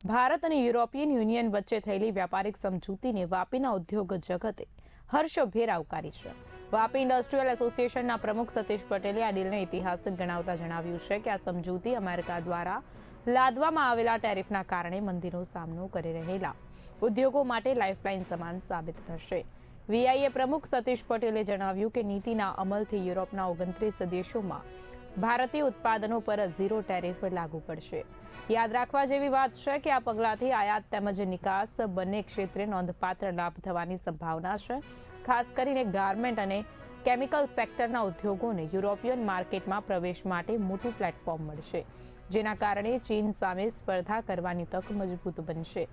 ભારત અને European union વચ્ચે થયેલી વ્યાપારિક સમજૂતીને વાપીના ઉદ્યોગ જગતે હર્ષભેર આવકારી છે. વાપી ઇન્ડસ્ટ્રીયલ એસોસિએશનના પ્રમુખ સતીશ પટેલે આ ડીલને ઐતિહાસિક ગણાવતા જણાવ્યું છે કે આ સમજૂતી અમેરિકા દ્વારા લાદવામાં આવેલા ટેરિફના કારણે મંદીનો સામનો કરી રહેલા ઉદ્યોગો માટે લાઇફલાઇન સમાન સાબિત થશે. વીઆઈએ પ્રમુખ સતીશ પટેલે જણાવ્યું કે નીતિના અમલથી યુરોપના 29 દેશોમાં ભારતીય ઉત્પાદનો પર ઝીરો ટેરિફ લાગુ પડશે. યાદ રાખવા જેવી વાત છે કે આ પગલાંથી આયાત તેમજ નિકાસ બંને ક્ષેત્રે નોંધપાત્ર લાભ થવાની સંભાવના છે. ખાસ કરીને ગાર્મેન્ટ અને કેમિકલ સેક્ટરના ઉદ્યોગોને યુરોપિયન માર્કેટમાં પ્રવેશ માટે મોટું પ્લેટફોર્મ મળશે, જેના કારણે ચીન સામે સ્પર્ધા કરવાની તક મજબૂત બનશે.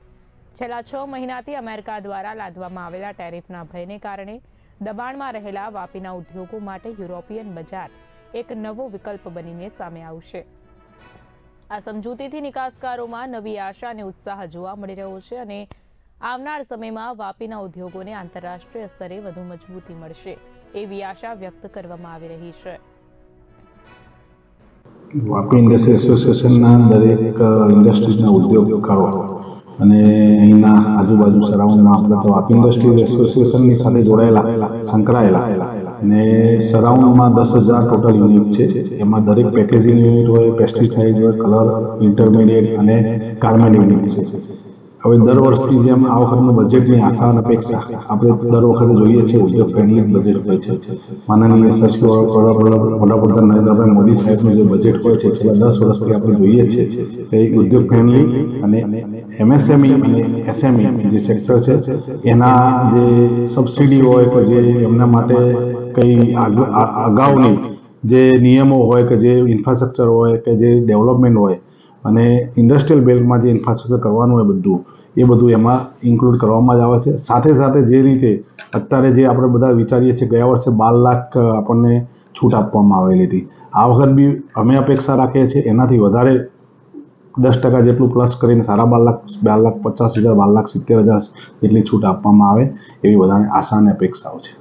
છેલ્લા 6 મહિનાથી અમેરિકા દ્વારા લાદવામાં આવેલા ટેરિફના ભયને કારણે દબાણમાં રહેલા વાપીના ઉદ્યોગો માટે યુરોપિયન બજાર એક નવો વિકલ્પ બનીને સામે આવશે. આ સમજૂતીથી નિકાસકારોમાં નવી આશા અને ઉત્સાહ જોવા મળી રહ્યો છે અને આવનાર સમયમાં વાપીના ઉદ્યોગોને આંતરરાષ્ટ્રીય સ્તરે વધુ મજબૂતી મળશે એવી આશા વ્યક્ત કરવામાં આવી રહી છે. વાપી ઇન્ડસ્ટ્રી એસોસિએશનના દરેક ઇન્ડસ્ટ્રીઝના ઉદ્યોગકારો અને અહીંના આજુબાજુ સરાઉન્ડમાં આપણે તો વાપી ઇન્ડસ્ટ્રી એસોસિએશનની સાથે જોડાયેલા સંકળાયેલા અને સરાઉન્ડમાં 10,000 ટોટલ યુનિટ છે. એમાં દરેક પેકેજિંગ યુનિટ હોય, પેસ્ટિસાઇડ હોય, કલર, ઇન્ટરમીડિયેટ અને ગાર્મેન્ટ યુનિટ છે. હવે દર વર્ષની જેમ આ વખતનું બજેટની આશા અને અપેક્ષા આપણે દર વખતે જોઈએ છીએ ઉદ્યોગ ફ્રેન્ડલી બજેટ હોય છે. માનનીય વડાપ્રધાન નરેન્દ્રભાઈ મોદી સાહેબનું જે બજેટ હોય છે છેલ્લા 10 વર્ષથી આપણે જોઈએ છીએ કે ઉદ્યોગ ફ્રેન્ડલી અને એમએસએમઈ અને એસએમઈ જે સેક્ટર છે એના જે સબસિડી હોય કે જે એમના માટે કંઈ અગાઉની જે નિયમો હોય કે જે ઇન્ફ્રાસ્ટ્રક્ચર હોય કે જે ડેવલપમેન્ટ હોય અને ઇન્ડસ્ટ્રીયલ બેલ્ટમાં જે ઇન્ફ્રાસ્ટ્રક્ચર કરવાનું હોય એ બધું એમાં ઇન્ક્લુડ કરવામાં જ આવે છે. સાથે સાથે જે રીતે અત્યારે જે આપણે બધા વિચારીએ છીએ ગયા વર્ષે 12 લાખ આપણને છૂટ આપવામાં આવેલી હતી. આ વખત બી અમે અપેક્ષા રાખીએ છીએ એનાથી વધારે 10% જેટલું પ્લસ કરીને 12,50,000, 12,70,000 જેટલી છૂટ આપવામાં આવે એવી બધાને આશા અને અપેક્ષાઓ છે.